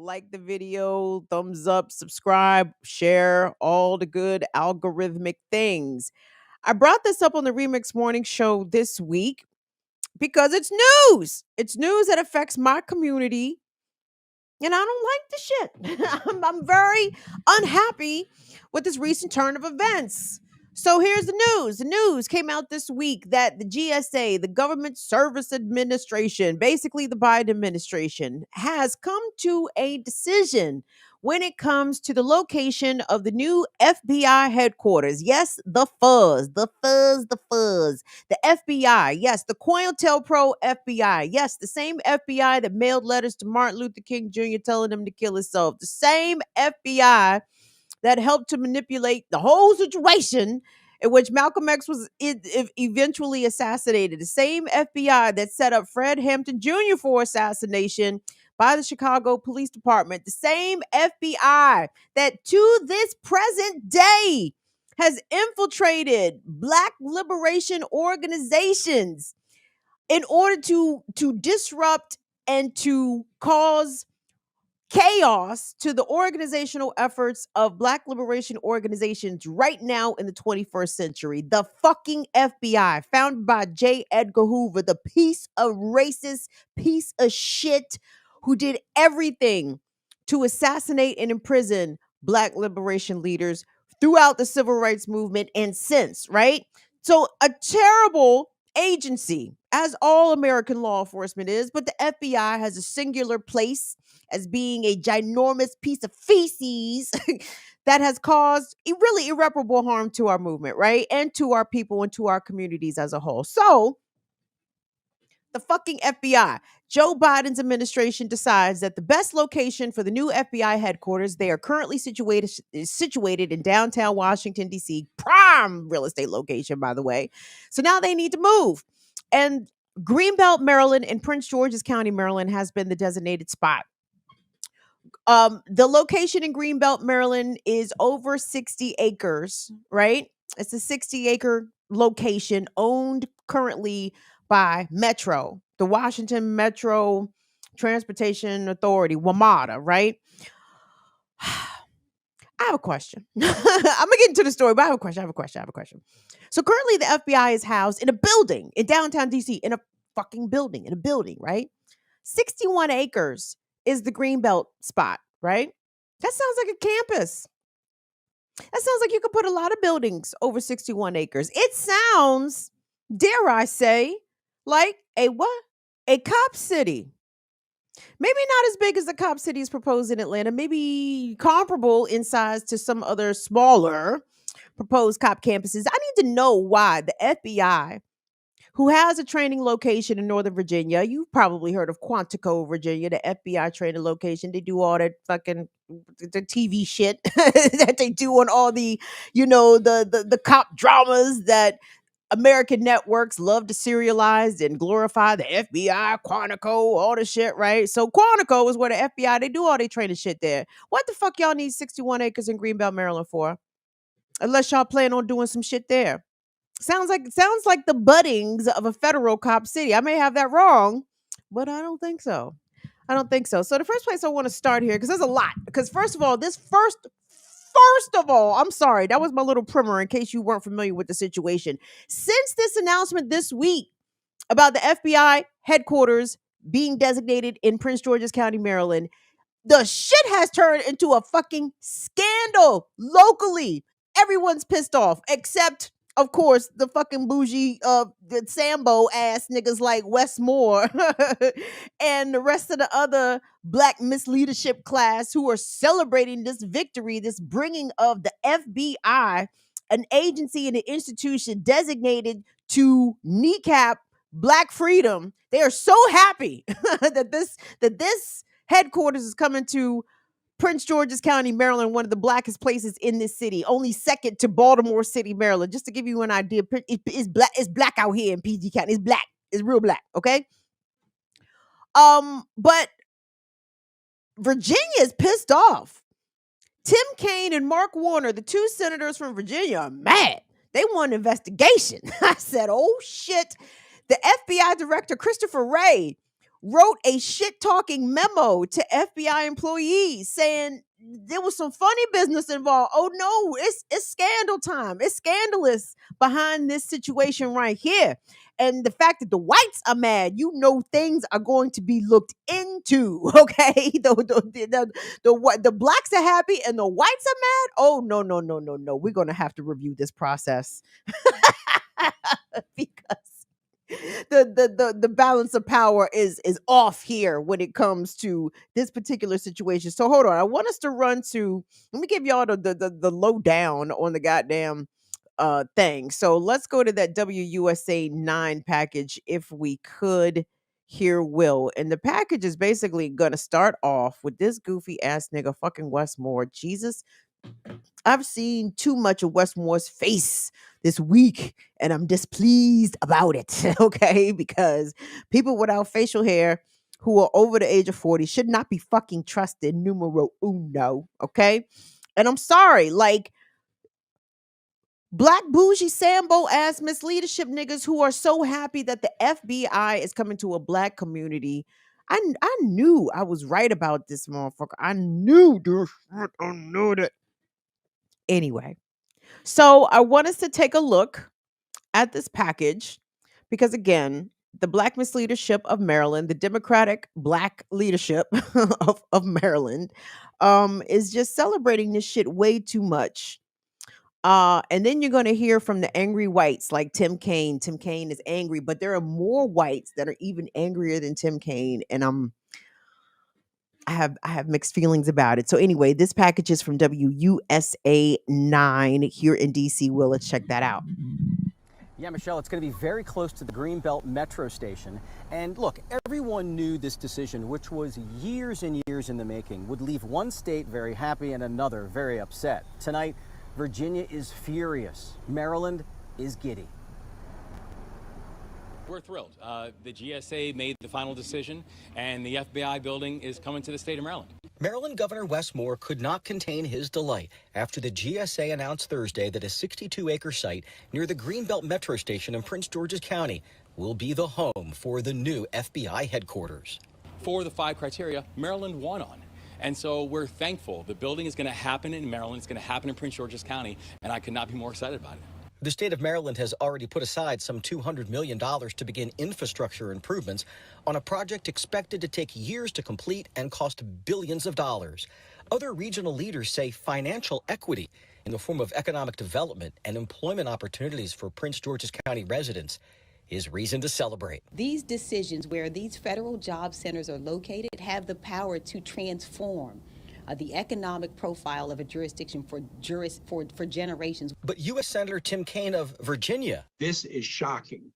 like the video, thumbs up, subscribe, share, all the good algorithmic things. I brought this up on the Remix Morning Show this week because it's news. It's news that affects my community, and I don't like the shit. I'm very unhappy with this recent turn of events. So here's the news. The news came out this week that the GSA, the Government Service Administration, basically the Biden administration, has come to a decision when it comes to the location of the new FBI headquarters. Yes, the fuzz, the fuzz, the fuzz. The FBI, yes, the COINTELPRO FBI, yes, the same FBI that mailed letters to Martin Luther King Jr. telling him to kill himself, the same FBI that helped to manipulate the whole situation in which Malcolm X was eventually assassinated, the same FBI that set up Fred Hampton Jr. for assassination by the Chicago Police Department, the same FBI that to this present day has infiltrated Black liberation organizations in order to disrupt and to cause chaos to the organizational efforts of Black liberation organizations right now in the 21st century. The fucking FBI, founded by J. Edgar Hoover, the piece of racist piece of shit who did everything to assassinate and imprison Black liberation leaders throughout the civil rights movement and since, right? So a terrible agency, as all American law enforcement is, but the FBI has a singular place as being a ginormous piece of feces that has caused really irreparable harm to our movement, right? And to our people and to our communities as a whole. So, the fucking FBI, Joe Biden's administration decides that the best location for the new FBI headquarters, they are currently situated in downtown Washington, D.C., prime real estate location, by the way. So now they need to move. And Greenbelt, Maryland, and Prince George's County, Maryland, has been the designated spot. The location in Greenbelt, Maryland is over 60 acres, right? It's a 60-acre location owned currently by Metro, the Washington Metro Transportation Authority, WMATA, right? I have a question. I'm gonna get into the story, but I have a question. So currently the FBI is housed in a building in downtown DC, in a building, right? 61 acres is the Greenbelt spot, right? That sounds like a campus. That sounds like you could put a lot of buildings over 61 acres. It sounds, dare I say, like a what? A cop city. Maybe not as big as the cop cities proposed in Atlanta, maybe comparable in size to some other smaller proposed cop campuses. I need to know why the FBI, who has a training location in Northern Virginia. You've probably heard of Quantico, Virginia, the FBI training location. They do all that fucking the TV shit that they do on all the, the cop dramas that American networks love to serialize and glorify. The FBI, Quantico, all the shit, right? So Quantico is where the FBI, they do all their training shit there. What the fuck y'all need 61 acres in Greenbelt, Maryland for? Unless y'all plan on doing some shit there. Sounds like the buddings of a federal cop city. I may have that wrong, but I don't think so. So the first place I want to start here, because there's a lot. Because first of all, I'm sorry, that was my little primer in case you weren't familiar with the situation. Since this announcement this week about the FBI headquarters being designated in Prince George's County, Maryland, the shit has turned into a fucking scandal locally. Everyone's pissed off, except, of course, the fucking bougie, the Sambo ass niggas like Wes Moore and the rest of the other Black misleadership class who are celebrating this victory, this bringing of the FBI, an agency and an institution designated to kneecap Black freedom. They are so happy that this headquarters is coming to Prince George's County, Maryland, one of the blackest places in this city, only second to Baltimore City, Maryland. Just to give you an idea, it's black out here in PG County. It's black. It's real black, okay? But Virginia is pissed off. Tim Kaine and Mark Warner, the two senators from Virginia, are mad. They want an investigation. I said, oh shit. The FBI director, Christopher Wray, wrote a shit talking memo to FBI employees saying there was some funny business involved. Oh no, it's scandal time. It's scandalous behind this situation right here. And the fact that the whites are mad, things are going to be looked into. Okay, the blacks are happy and the whites are mad. Oh no, no, no, no, no. We're gonna have to review this process because the balance of power is off here when it comes to this particular situation. So hold on, I want us to run to. Let me give y'all the lowdown on the goddamn thing. So let's go to that WUSA 9 package if we could. Here, Will. And the package is basically gonna start off with this goofy ass nigga fucking Westmore. Jesus, I've seen too much of Westmore's face this week, and I'm displeased about it. Okay, because people without facial hair who are over the age of 40 should not be fucking trusted. Numero uno. Okay, and I'm sorry, like black bougie Sambo ass misleadership niggas who are so happy that the FBI is coming to a black community. I knew I was right about this motherfucker. I knew this shit. I knew that. Anyway, so I want us to take a look at this package because, again, the Black misleadership of Maryland, the Democratic Black leadership of Maryland, is just celebrating this shit way too much. And then you're going to hear from the angry whites like Tim Kaine. Tim Kaine is angry, but there are more whites that are even angrier than Tim Kaine, and I have mixed feelings about it. So anyway, this package is from WUSA 9 here in DC. Will, let's check that out. Yeah, Michelle, it's going to be very close to the Greenbelt Metro Station. And look, everyone knew this decision, which was years and years in the making, would leave one state very happy and another very upset. Tonight, Virginia is furious. Maryland is giddy. We're thrilled. The GSA made the final decision, and the FBI building is coming to the state of Maryland. Maryland Governor Wes Moore could not contain his delight after the GSA announced Thursday that a 62-acre site near the Greenbelt Metro Station in Prince George's County will be the home for the new FBI headquarters. For the 5 criteria, Maryland won on. And so we're thankful. The building is going to happen in Maryland. It's going to happen in Prince George's County, and I could not be more excited about it. The state of Maryland has already put aside some $200 million to begin infrastructure improvements on a project expected to take years to complete and cost billions of dollars. Other regional leaders say financial equity in the form of economic development and employment opportunities for Prince George's County residents is reason to celebrate. These decisions where these federal job centers are located have the power to transform the economic profile of a jurisdiction for generations. But U.S. Senator Tim Kaine of Virginia, this is shocking.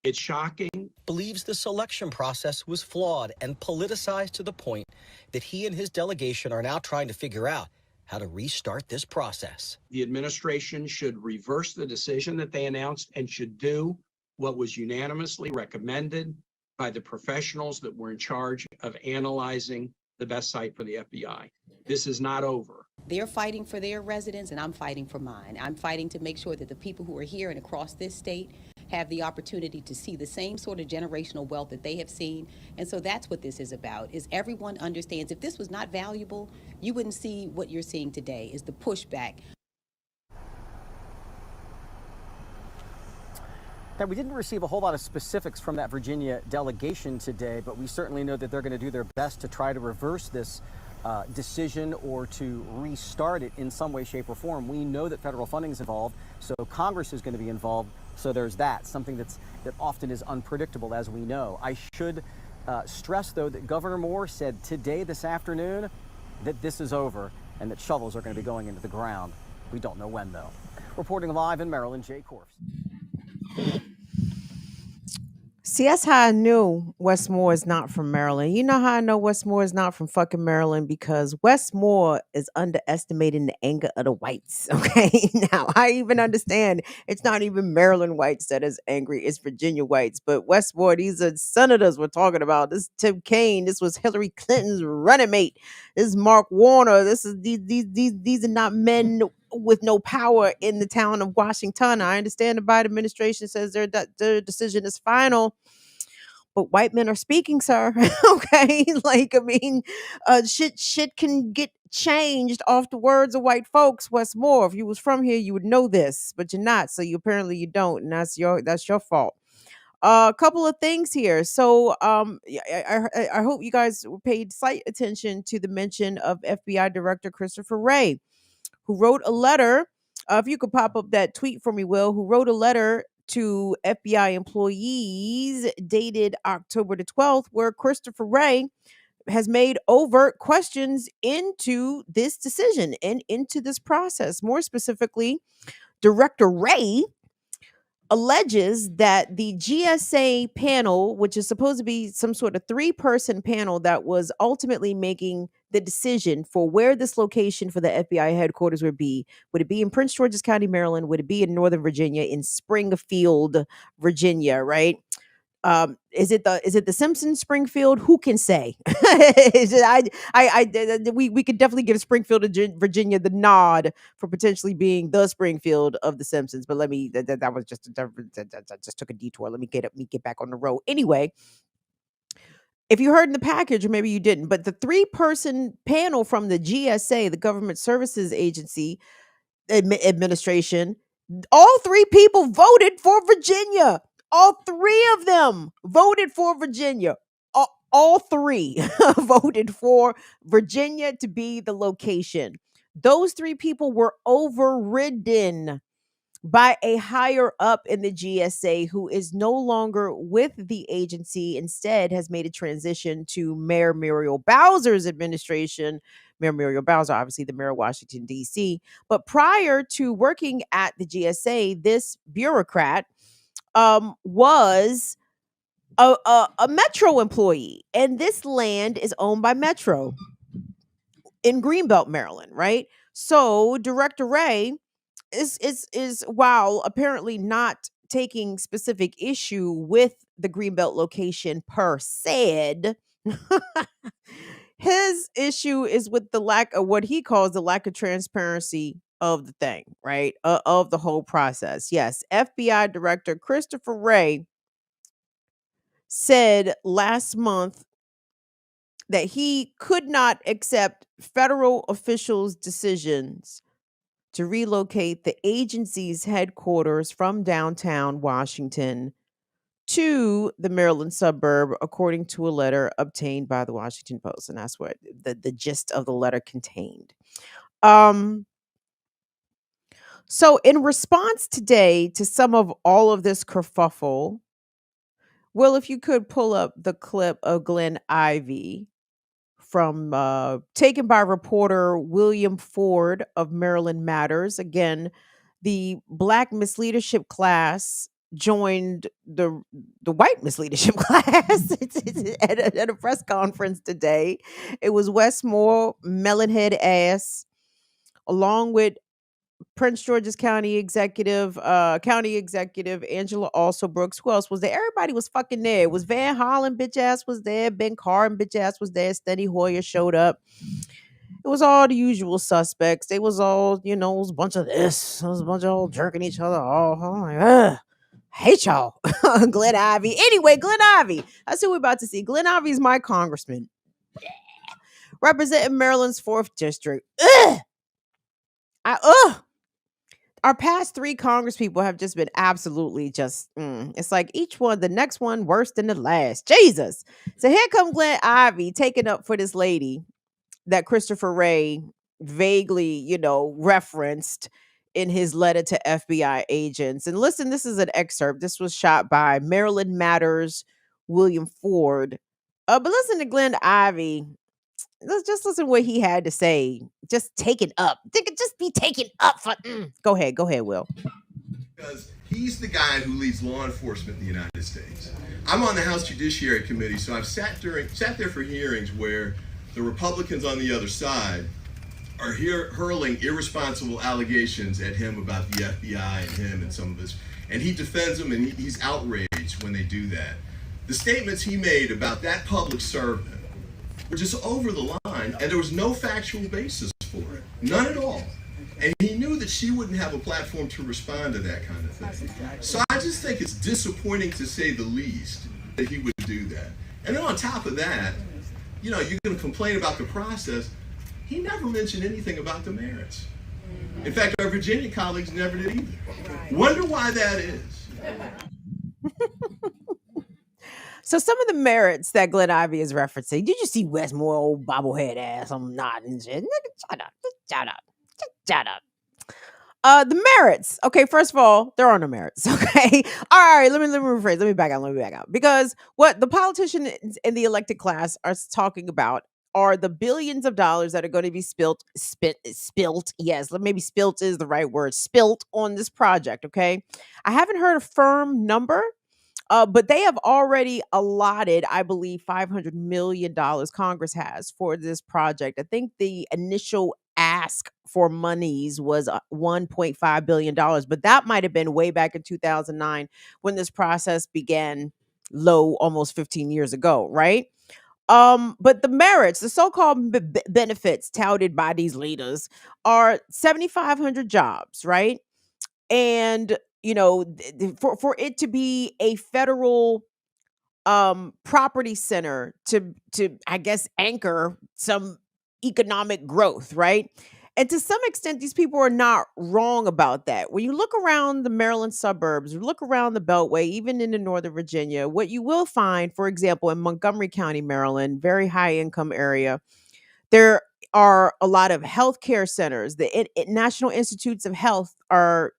It's shocking. Believes the selection process was flawed and politicized to the point that he and his delegation are now trying to figure out how to restart this process. The administration should reverse the decision that they announced and should do what was unanimously recommended by the professionals that were in charge of analyzing the best site for the FBI. This is not over. They're fighting for their residents, and I'm fighting for mine. I'm fighting to make sure that the people who are here and across this state have the opportunity to see the same sort of generational wealth that they have seen. And so that's what this is about, is everyone understands if this was not valuable, you wouldn't see what you're seeing today, is the pushback. Now, we didn't receive a whole lot of specifics from that Virginia delegation today, but we certainly know that they're going to do their best to try to reverse this decision or to restart it in some way, shape, or form. We know that federal funding is involved, so Congress is going to be involved. So there's that, something that often is unpredictable, as we know. I should stress, though, that Governor Moore said today, this afternoon, that this is over and that shovels are going to be going into the ground. We don't know when, though. Reporting live in Maryland, Jay Korfs. See, that's how I knew Westmore is not from Maryland. You know how I know Westmore is not from fucking Maryland? Because Westmore is underestimating the anger of the whites. Okay. Now, I even understand it's not even Maryland whites that is angry, it's Virginia whites. But Westmore, these are senators we're talking about. This is Tim Kaine. This was Hillary Clinton's running mate. This is Mark Warner. This is these are not men with no power in the town of Washington. I understand the Biden administration says their decision is final, but white men are speaking, sir. Okay, like I mean, shit can get changed off the words of white folks. What's more, if you was from here, you would know this, but you're not. So you apparently you don't, and that's your fault. A couple of things here. So, I hope you guys paid slight attention to the mention of FBI Director Christopher Wray, who wrote a letter. If you could pop up that tweet for me, Will, who wrote a letter to FBI employees dated October the 12th, where Christopher Wray has made overt questions into this decision and into this process. More specifically, Director Wray alleges that the GSA panel, which is supposed to be some sort of three-person panel that was ultimately making the decision for where this location for the FBI headquarters would it be in Prince George's County, Maryland? Would it be in Northern Virginia, in Springfield, Virginia, right? Is it the Simpsons Springfield? Who can say? Is it, we could definitely give Springfield, Virginia, the nod for potentially being the Springfield of the Simpsons. But let me that was just that just took a detour. Let me get back on the road. Anyway, if you heard in the package, or maybe you didn't, but the three-person panel from the GSA, the Government Services Agency administration, all three people voted for Virginia. All three of them voted for Virginia. All three voted for Virginia to be the location. Those three people were overridden by a higher up in the GSA who is no longer with the agency, instead has made a transition to Mayor Muriel Bowser's administration. Mayor Muriel Bowser, obviously the mayor of Washington, D.C. But prior to working at the GSA, this bureaucrat was a Metro employee. And this land is owned by Metro in Greenbelt, Maryland, right? So Director Wray is while apparently not taking specific issue with the Greenbelt location per se, his issue is with the lack of what he calls the lack of transparency of the thing, right? Of the whole process. Yes, FBI Director Christopher Wray said last month that he could not accept federal officials' decisions to relocate the agency's headquarters from downtown Washington to the Maryland suburb, according to a letter obtained by the Washington Post. And that's what the gist of the letter contained. So in response today to some of all of this kerfuffle, Will, if you could pull up the clip of Glenn Ivey from taken by reporter William Ford of Maryland Matters. Again, the Black misleadership class joined the white misleadership class at a press conference today. It was Westmore, Melonhead ass, along with Prince George's County executive Angela Also Brooks. Who else was there? Everybody was fucking there. It was Van Hollen, bitch ass was there. Ben Carr, bitch ass was there. Steny Hoyer showed up. It was all the usual suspects. They was all, it was a bunch of this. It was a bunch of all jerking each other off. I'm like, ugh. Hate y'all. Glenn Ivey. Anyway, Glenn Ivey. That's who we're about to see. Glenn Ivey is my congressman. Representing Maryland's 4th district. Our past 3 congresspeople have just been absolutely it's like each one, the next one worse than the last. Jesus. So here comes Glenn Ivey taking up for this lady that Christopher Wray vaguely, referenced in his letter to FBI agents. And listen, this is an excerpt. This was shot by Maryland Matters, William Ford. But listen to Glenn Ivey. Let's just listen to what he had to say. Just taken up. They could just be taken up for. Go ahead, Will. Because he's the guy who leads law enforcement in the United States. I'm on the House Judiciary Committee, so I've sat there for hearings where the Republicans on the other side are hurling irresponsible allegations at him about the FBI and him and some of his, and he defends them, and he's outraged when they do that. The statements he made about that public servant were just over the line, and there was no factual basis for it. None at all. And he knew that she wouldn't have a platform to respond to that kind of thing. So I just think it's disappointing, to say the least, that he would do that. And then on top of that, you know, you can complain about the process. He never mentioned anything about the merits. In fact, our Virginia colleagues never did either. Wonder why that is. So some of the merits that Glenn Ivy is referencing, did you see Westmore old bobblehead ass? I'm nodding and shit. Nigga, shut up. Just shut up. Just shut up. The merits. Okay, first of all, there are no merits. Okay. All right, let me rephrase. Let me back out. Because what the politicians in the elected class are talking about are the billions of dollars that are going to be spilt. Yes, maybe spilt is the right word. Spilt on this project. Okay. I haven't heard a firm number, but they have already allotted, I believe, $500 million Congress has for this project. I think the initial ask for monies was $1.5 billion, but that might have been way back in 2009 when this process began low almost 15 years ago, right? But the merits, the so-called benefits touted by these leaders are 7,500 jobs, right? And for it to be a federal property center to I guess anchor some economic growth, right? And to some extent these people are not wrong about that. When you look around the Maryland suburbs, or look around the Beltway, even into Northern Virginia, what you will find, for example, in Montgomery County, Maryland, very high income area, there are a lot of healthcare centers. The National Institutes of Health are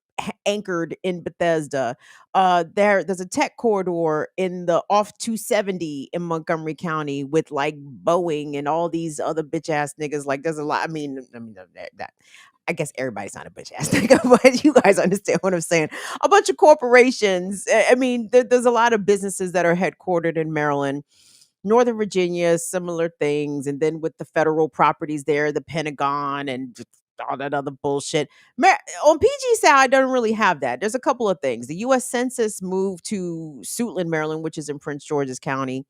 anchored in Bethesda. There's a tech corridor in the off 270 in Montgomery County with like Boeing and all these other bitch ass niggas. Like there's a lot. I mean that. I guess everybody's not a bitch ass nigga, but you guys understand what I'm saying. A bunch of corporations. I mean, there's a lot of businesses that are headquartered in Maryland. Northern Virginia, similar things. And then with the federal properties there, the Pentagon and just all that other bullshit. On PG side, doesn't really have that. There's a couple of things. The U.S. Census moved to Suitland, Maryland, which is in Prince George's County.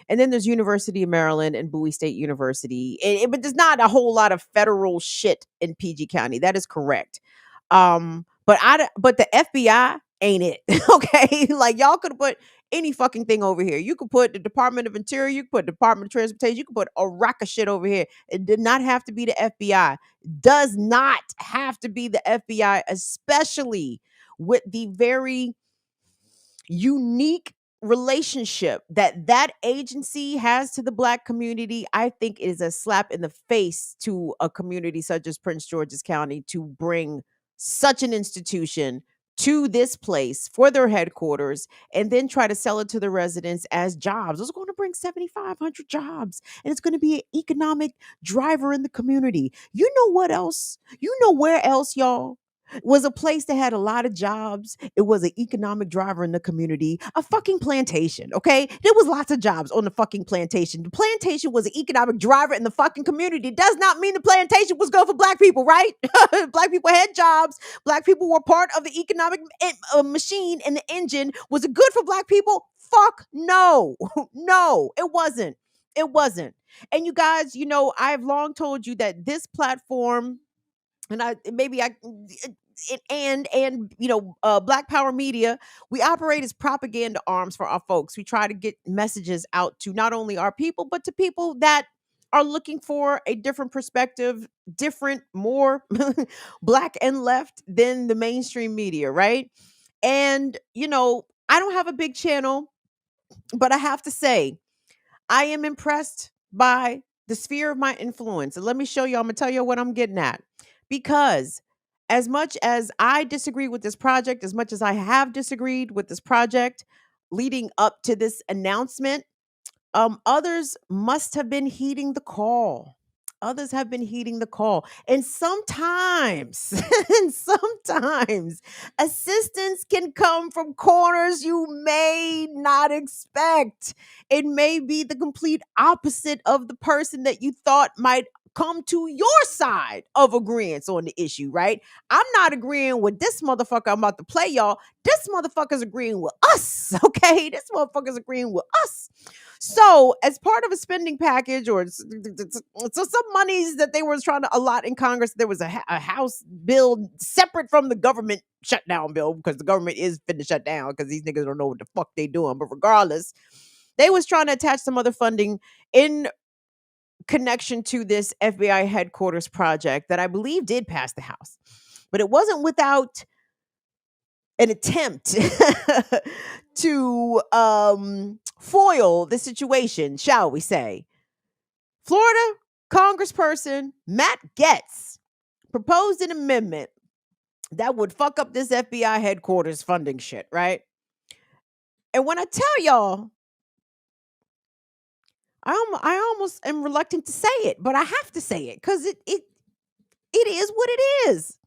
And then there's University of Maryland and Bowie State University. But there's not a whole lot of federal shit in PG County. That is correct. But the FBI ain't it. Okay. Like y'all could have put any fucking thing over here. You could put the Department of Interior, you could put Department of Transportation, you could put a rack of shit over here. It did not have to be the FBI. Does not have to be the FBI, especially with the very unique relationship that agency has to the Black community. I think it is a slap in the face to a community such as Prince George's County to bring such an institution to this place for their headquarters and then try to sell it to the residents as jobs. It's going to bring 7,500 jobs and it's going to be an economic driver in the community. You know what else? You know where else, y'all? Was a place that had a lot of jobs. It was an economic driver in the community. A fucking plantation, okay? There was lots of jobs on the fucking plantation. The plantation was an economic driver in the fucking community. It does not mean the plantation was good for Black people, right? Black people had jobs. Black people were part of the economic machine, and the engine. Was it good for Black people? Fuck no. No, it wasn't. It wasn't. And you guys, I've long told you that this platform, and Black Power Media, we operate as propaganda arms for our folks. We try to get messages out to not only our people, but to people that are looking for a different perspective, different, more Black and left than the mainstream media, right? And, I don't have a big channel, but I have to say, I am impressed by the sphere of my influence. And let me show you, I'm going to tell you what I'm getting at. Because as much as I disagree with this project, as much as I have disagreed with this project leading up to this announcement, others must have been heeding the call. Others have been heeding the call. And sometimes, and sometimes assistance can come from corners you may not expect. It may be the complete opposite of the person that you thought might come to your side of agreement on the issue, right? I'm not agreeing with this motherfucker I'm about to play, y'all. This motherfucker's agreeing with us, okay? This motherfucker's agreeing with us. So, as part of a spending package, or so some monies that they were trying to allot in Congress, there was a House bill separate from the government shutdown bill, because the government is finna shut down because these niggas don't know what the fuck they doing. But regardless, They was trying to attach some other funding in connection to this FBI headquarters project that I believe did pass the House. But it wasn't without an attempt to foil the situation, shall we say. Florida Congressperson Matt Gaetz proposed an amendment that would fuck up this FBI headquarters funding shit, right? And when I tell y'all, I almost am reluctant to say it, but I have to say it because it is what it is.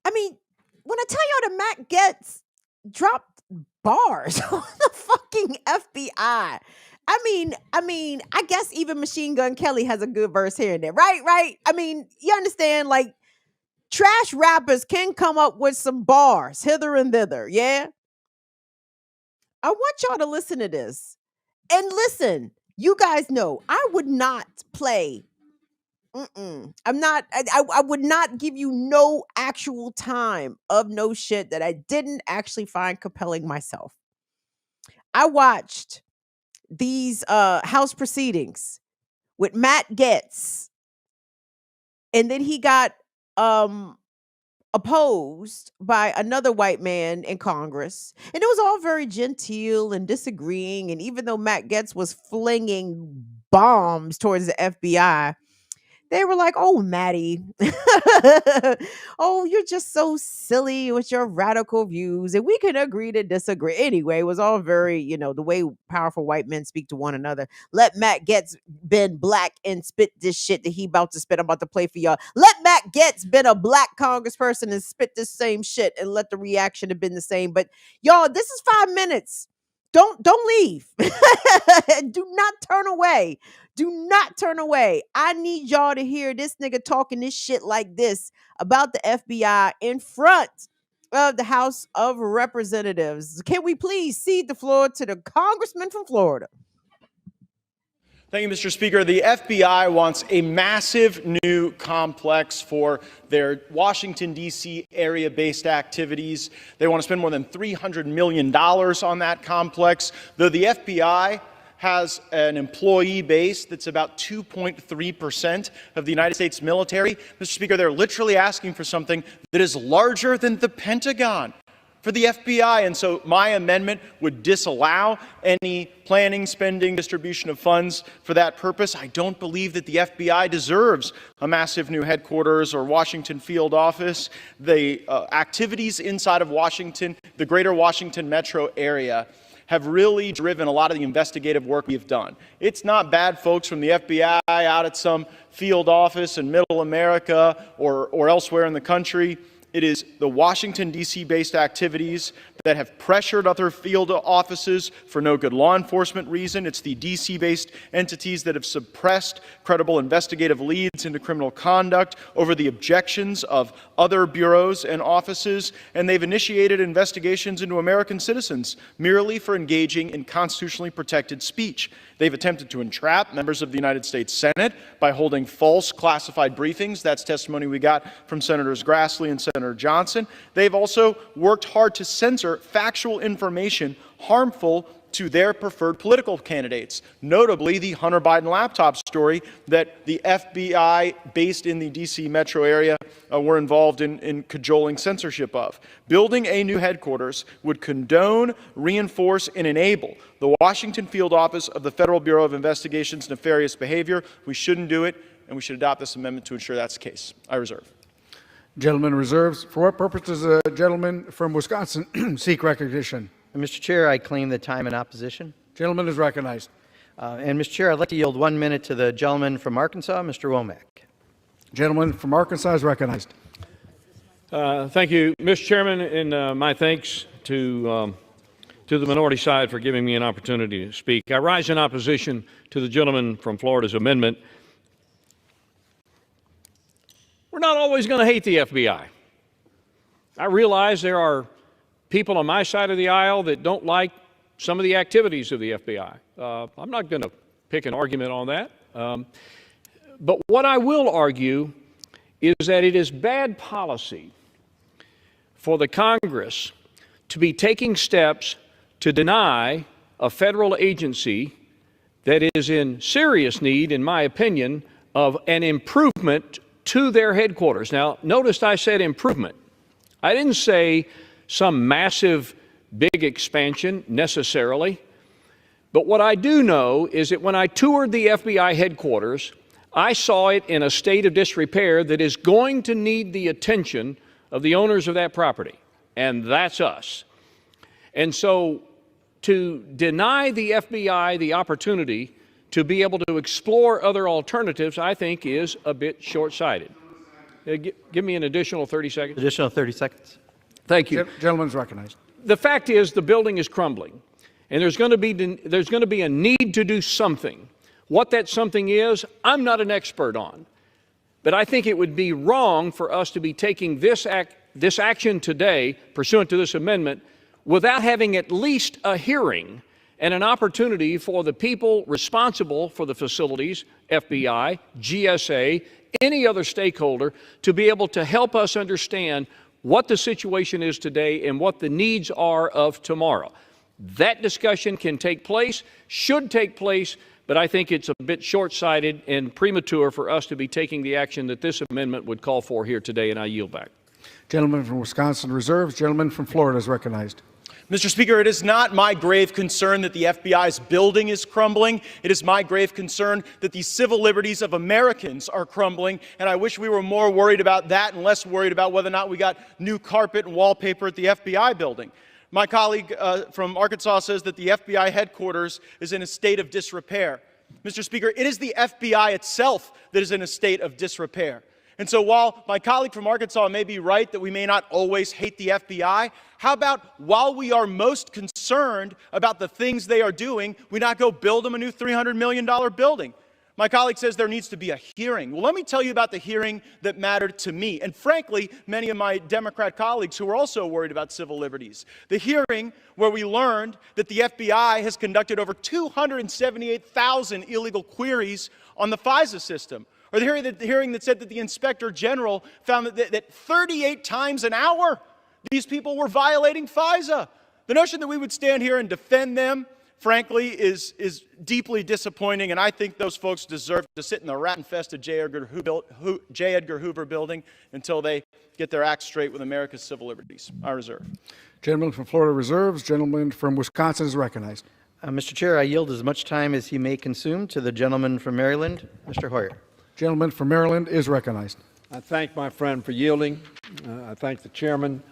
I mean, when I tell y'all that Matt Gaetz dropped bars on the fucking FBI. I mean, I guess even Machine Gun Kelly has a good verse here and there, right? Right? I mean, you understand, like, trash rappers can come up with some bars hither and thither, yeah? I want y'all to listen to this. And listen, you guys know I would not play. I would not give you no actual time of no shit that I didn't actually find compelling myself. I watched these House proceedings with Matt Gaetz, and then he got opposed by another white man in Congress. And it was all very genteel and disagreeing. And even though Matt Gaetz was flinging bombs towards the FBI, they were like, "Oh, Maddie, oh, you're just so silly with your radical views, and we can agree to disagree." Anyway, it was all very, the way powerful white men speak to one another. Let Matt Gaetz been black and spit this shit that he about to spit. I'm about to play for y'all. Let Matt Gaetz been a black congressperson and spit this same shit, and let the reaction have been the same. But y'all, this is 5 minutes. Don't leave. Do not turn away. Do not turn away. I need y'all to hear this nigga talking this shit like this about the FBI in front of the House of Representatives. Can we please cede the floor to the congressman from Florida? Thank you, Mr. Speaker. The FBI wants a massive new complex for their Washington, D.C. area-based activities. They want to spend more than $300 million on that complex, though the FBI has an employee base that's about 2.3% of the United States military. Mr. Speaker, they're literally asking for something that is larger than the Pentagon for the FBI. And so my amendment would disallow any planning, spending, distribution of funds for that purpose. I don't believe that the FBI deserves a massive new headquarters or Washington field office. The activities inside of Washington, the greater Washington metro area, have really driven a lot of the investigative work we've done. It's not bad folks from the FBI out at some field office in middle America or elsewhere in the country. It is the Washington, D.C. based activities that have pressured other field offices for no good law enforcement reason. It's the D.C. based entities that have suppressed credible investigative leads into criminal conduct over the objections of other bureaus and offices. And they've initiated investigations into American citizens merely for engaging in constitutionally protected speech. They've attempted to entrap members of the United States Senate by holding false classified briefings. That's testimony we got from Senators Grassley and Senator Johnson. They've also worked hard to censor factual information harmful to their preferred political candidates, notably the Hunter Biden laptop story that the FBI based in the D.C. metro area were involved in cajoling censorship of. Building a new headquarters would condone, reinforce, and enable the Washington field office of the Federal Bureau of Investigation's nefarious behavior. We shouldn't do it, and we should adopt this amendment to ensure that's the case. I reserve. Gentleman reserves. For what purpose does the gentleman from Wisconsin seek recognition? Mr. Chair, I claim the time in opposition. Gentleman is recognized. And Mr. Chair, I'd like to yield 1 minute to the gentleman from Arkansas, Mr. Womack. Gentleman from Arkansas is recognized. Thank you, Mr. Chairman, and my thanks to the minority side for giving me an opportunity to speak. I rise in opposition to the gentleman from Florida's amendment. We're not always going to hate the FBI. I realize there are people on my side of the aisle that don't like some of the activities of the FBI. I'm not going to pick an argument on that. But what I will argue is that it is bad policy for the Congress to be taking steps to deny a federal agency that is in serious need, in my opinion, of an improvement to their headquarters. Now, notice I said improvement. I didn't say some massive, big expansion necessarily. But what I do know is that when I toured the FBI headquarters, I saw it in a state of disrepair that is going to need the attention of the owners of that property, and that's us. And so to deny the FBI the opportunity to be able to explore other alternatives, I think is a bit short-sighted. Give me an additional 30 seconds. Additional 30 seconds. Thank you. Gentleman's recognized. The fact is the building is crumbling, and there's going to be a need to do something. What that something is, I'm not an expert on, but I think it would be wrong for us to be taking this action today, pursuant to this amendment, without having at least a hearing and an opportunity for the people responsible for the facilities, FBI, GSA, any other stakeholder, to be able to help us understand what the situation is today and what the needs are of tomorrow. That discussion can take place, should take place, but I think it's a bit short-sighted and premature for us to be taking the action that this amendment would call for here today, and I yield back. Gentleman from Wisconsin reserves. Gentleman from Florida is recognized. Mr. Speaker, it is not my grave concern that the FBI's building is crumbling. It is my grave concern that the civil liberties of Americans are crumbling, and I wish we were more worried about that and less worried about whether or not we got new carpet and wallpaper at the FBI building. My colleague from Arkansas says that the FBI headquarters is in a state of disrepair. Mr. Speaker, it is the FBI itself that is in a state of disrepair. And so while my colleague from Arkansas may be right that we may not always hate the FBI, how about while we are most concerned about the things they are doing, we not go build them a new $300 million building? My colleague says there needs to be a hearing. Well, let me tell you about the hearing that mattered to me, and frankly, many of my Democrat colleagues who are also worried about civil liberties. The hearing where we learned that the FBI has conducted over 278,000 illegal queries on the FISA system. Or the hearing that said that the Inspector General found that 38 times an hour these people were violating FISA. The notion that we would stand here and defend them, frankly, is deeply disappointing, and I think those folks deserve to sit in the rat-infested J. Edgar Hoover building until they get their act straight with America's civil liberties. I reserve. Gentleman from Florida reserves. Gentleman from Wisconsin is recognized. Mr. Chair, I yield as much time as he may consume to the gentleman from Maryland, Mr. Hoyer. Gentleman from Maryland is recognized. I thank my friend for yielding. I thank the chairman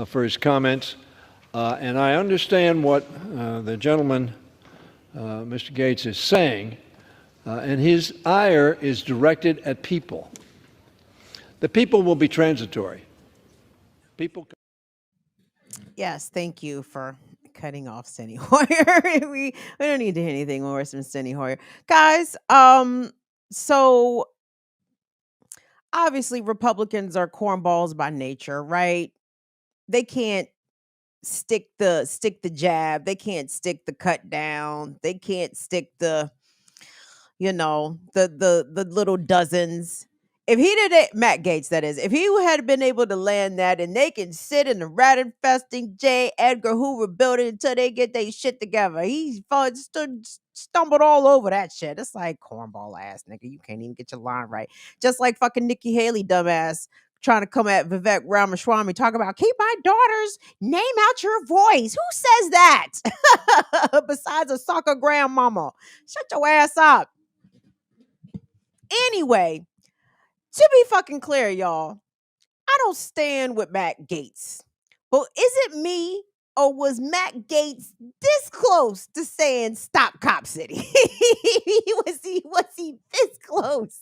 for his comments. And I understand what the gentleman, Mr. Gaetz, is saying, and his ire is directed at people. The people will be transitory. People. Yes, thank you for cutting off Steny Hoyer. we don't need to hear anything more from Steny Hoyer. Guys, so obviously Republicans are cornballs by nature, right? They can't stick the jab. They can't stick the cut down. They can't stick the little dozens. If he did it, Matt Gaetz, that is, if he had been able to land that and they can sit in the rat-infesting J. Edgar Hoover building until they get their shit together. He stumbled all over that shit. It's like cornball ass nigga. You can't even get your line right. Just like fucking Nikki Haley, dumbass, trying to come at Vivek Ramaswamy, talk about keep my daughter's name out your voice. Who says that? Besides a soccer grandmama. Shut your ass up. Anyway, to be fucking clear, y'all, I don't stand with Matt Gaetz. But is it me or was Matt Gaetz this close to saying stop Cop City? was he this close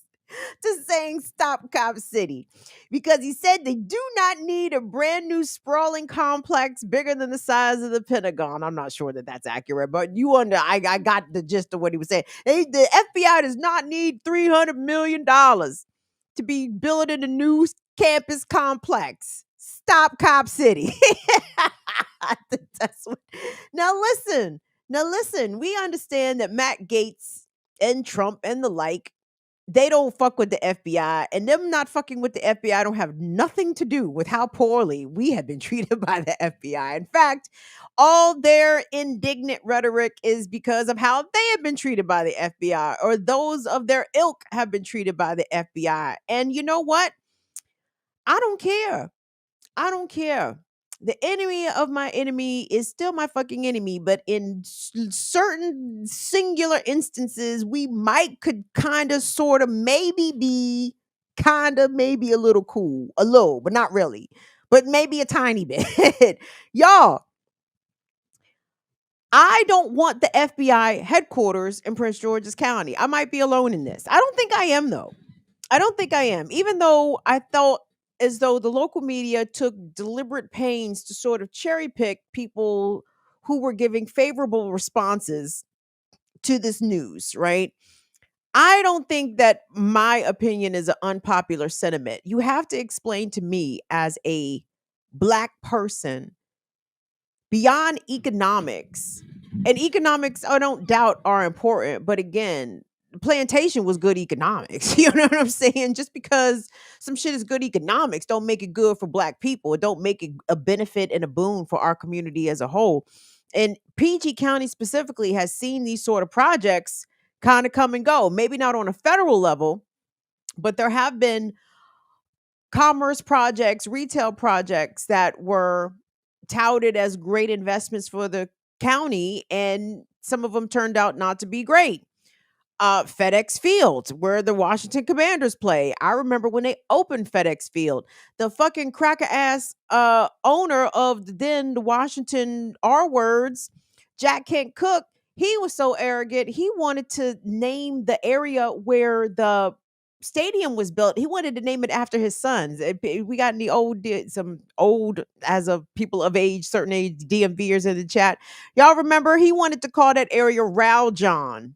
to saying stop Cop City? Because he said they do not need a brand new sprawling complex bigger than the size of the Pentagon. I'm not sure that that's accurate, but I got the gist of what he was saying. The FBI does not need $300 million to be building a new campus complex. Stop Cop City. I think that's what. Now listen. We understand that Matt Gaetz and Trump and the like they don't fuck with the FBI, and them not fucking with the FBI don't have nothing to do with how poorly we have been treated by the FBI. In fact, all their indignant rhetoric is because of how they have been treated by the FBI, or those of their ilk have been treated by the FBI. And you know what? I don't care. I don't care. The enemy of my enemy is still my fucking enemy, but in certain singular instances, we might could kind of sort of maybe be kind of maybe a little cool, a little, but not really, but maybe a tiny bit. Y'all, I don't want the FBI headquarters in Prince George's County. I might be alone in this. I don't think I am, though. I don't think I am, even though I felt as though the local media took deliberate pains to sort of cherry pick people who were giving favorable responses to this news, right? I don't think that my opinion is an unpopular sentiment. You have to explain to me as a Black person beyond economics, and economics, I don't doubt, are important, but again, plantation was good economics. You know what I'm saying? Just because some shit is good economics don't make it good for Black people. It don't make it a benefit and a boon for our community as a whole. And PG County specifically has seen these sort of projects kind of come and go. Maybe not on a federal level, but there have been commerce projects, retail projects that were touted as great investments for the county, and some of them turned out not to be great. FedEx Field, where the Washington Commanders play. I remember when they opened FedEx Field, the fucking cracker ass owner of the Washington R words, Jack Kent Cook, he was so arrogant. He wanted to name the area where the stadium was built. He wanted to name it after his sons. We got any some old, as of people of age, certain age DMVers in the chat. Y'all remember he wanted to call that area Ral John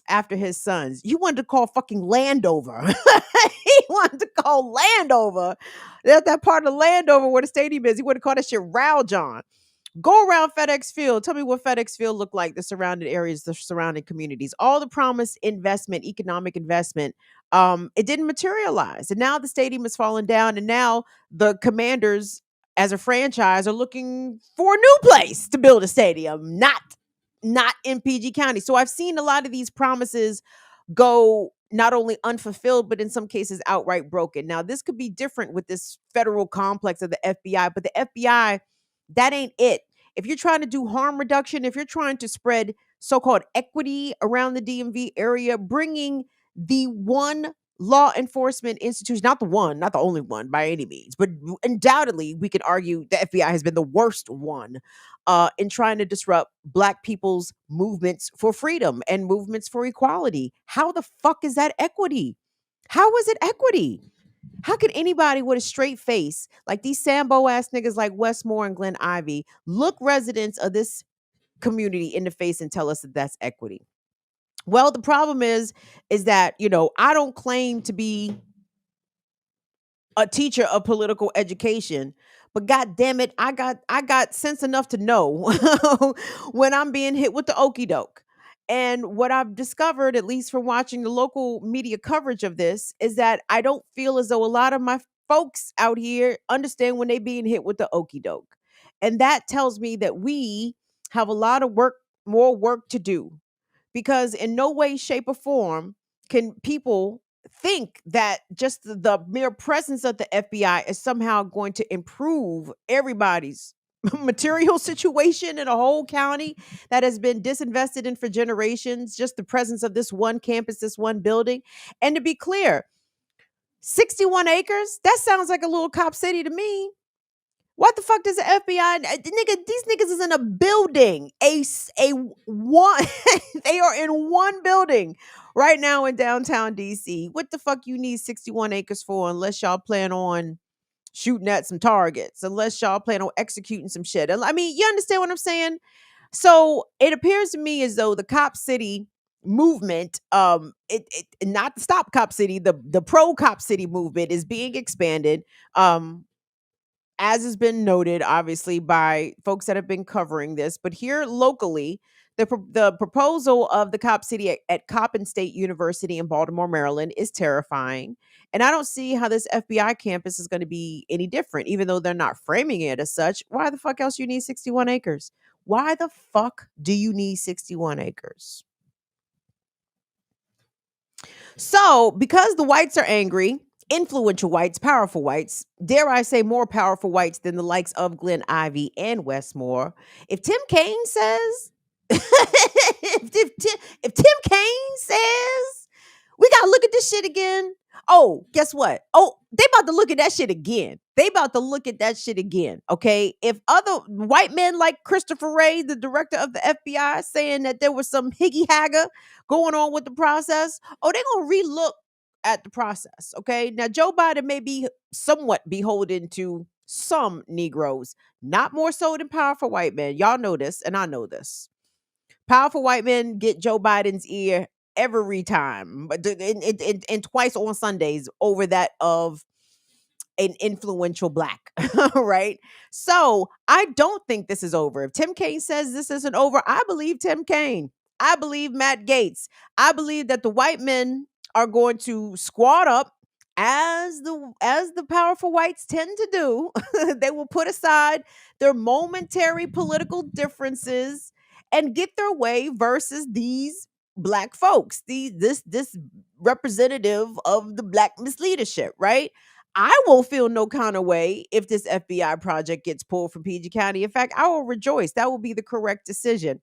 after his sons. You wanted to call fucking Landover. He wanted to call Landover. That part of Landover where the stadium is. He wanted to call that shit Ral John. Go around FedEx Field. Tell me what FedEx Field looked like, the surrounding areas, the surrounding communities. All the promised investment, economic investment, it didn't materialize. And now the stadium has fallen down, and now the Commanders as a franchise are looking for a new place to build a stadium, not in PG County. So I've seen a lot of these promises go not only unfulfilled, but in some cases outright broken. Now, this could be different with this federal complex of the FBI, but the FBI, that ain't it. If you're trying to do harm reduction, if you're trying to spread so-called equity around the DMV area, bringing the one law enforcement institution, not the one, not the only one by any means, but undoubtedly we could argue the FBI has been the worst one in trying to disrupt Black people's movements for freedom and movements for equality. How the fuck is that equity? How is it equity? How could anybody with a straight face, like these Sambo ass niggas like Westmore and Glen Ivy, look residents of this community in the face and tell us that that's equity? Well, the problem is that, I don't claim to be a teacher of political education, but god damn it, I got sense enough to know when I'm being hit with the okey doke. And what I've discovered, at least from watching the local media coverage of this, is that I don't feel as though a lot of my folks out here understand when they being hit with the okey doke. And that tells me that we have a lot of more work to do, because in no way, shape, or form can people think that just the mere presence of the FBI is somehow going to improve everybody's material situation in a whole county that has been disinvested in for generations. Just the presence of this one campus, this one building. And to be clear, 61 acres, that sounds like a little cop city to me. What the fuck does the FBI nigga? These niggas is in a building, a one. They are in one building right now in downtown DC. What the fuck you need 61 acres for, unless y'all plan on shooting at some targets, unless y'all plan on executing some shit? I mean, you understand what I'm saying? So it appears to me as though the Cop City movement, it not the Stop Cop City, the pro Cop City movement is being expanded. As has been noted, obviously, by folks that have been covering this. But here locally, The proposal of the Cop City at Coppin State University in Baltimore, Maryland is terrifying. And I don't see how this FBI campus is going to be any different, even though they're not framing it as such. Why the fuck else you need 61 acres? Why the fuck do you need 61 acres? So, because the whites are angry, influential whites, powerful whites, dare I say more powerful whites than the likes of Glen Ivy and Westmore, if Tim Kaine says, if Tim Kaine says, we got to look at this shit again. Oh, guess what? Oh, they about to look at that shit again. They about to look at that shit again. Okay. If other white men like Christopher Wray, the director of the FBI, saying that there was some higgy hagger going on with the process, oh, they're going to relook at the process. Okay. Now, Joe Biden may be somewhat beholden to some Negroes, not more so than powerful white men. Y'all know this, and I know this. Powerful white men get Joe Biden's ear every time, but and twice on Sundays over that of an influential black, right? So I don't think this is over. If Tim Kaine says this isn't over, I believe Tim Kaine. I believe Matt Gaetz. I believe that the white men are going to squad up as the powerful whites tend to do. They will put aside their momentary political differences and get their way versus these black folks, this representative of the black misleadership, right? I won't feel no kind of way if this FBI project gets pulled from PG County. In fact, I will rejoice. That will be the correct decision.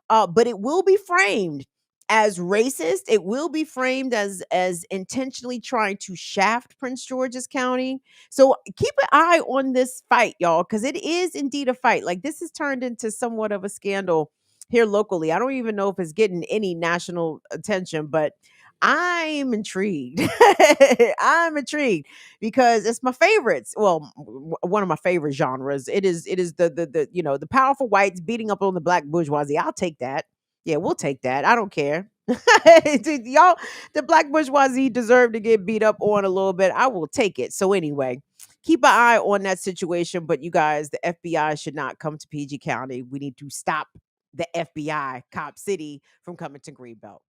But it will be framed as racist. It will be framed as intentionally trying to shaft Prince George's County. So keep an eye on this fight, y'all, because it is indeed a fight. Like, this has turned into somewhat of a scandal here locally. I don't even know if it's getting any national attention, but I'm intrigued. I'm intrigued because it's my favorites. Well, one of my favorite genres. It is the the powerful whites beating up on the black bourgeoisie. I'll take that. Yeah, we'll take that. I don't care. Y'all, the black bourgeoisie deserve to get beat up on a little bit. I will take it. So anyway, keep an eye on that situation. But you guys, the FBI should not come to PG County. We need to stop the FBI, Cop City, from coming to Greenbelt.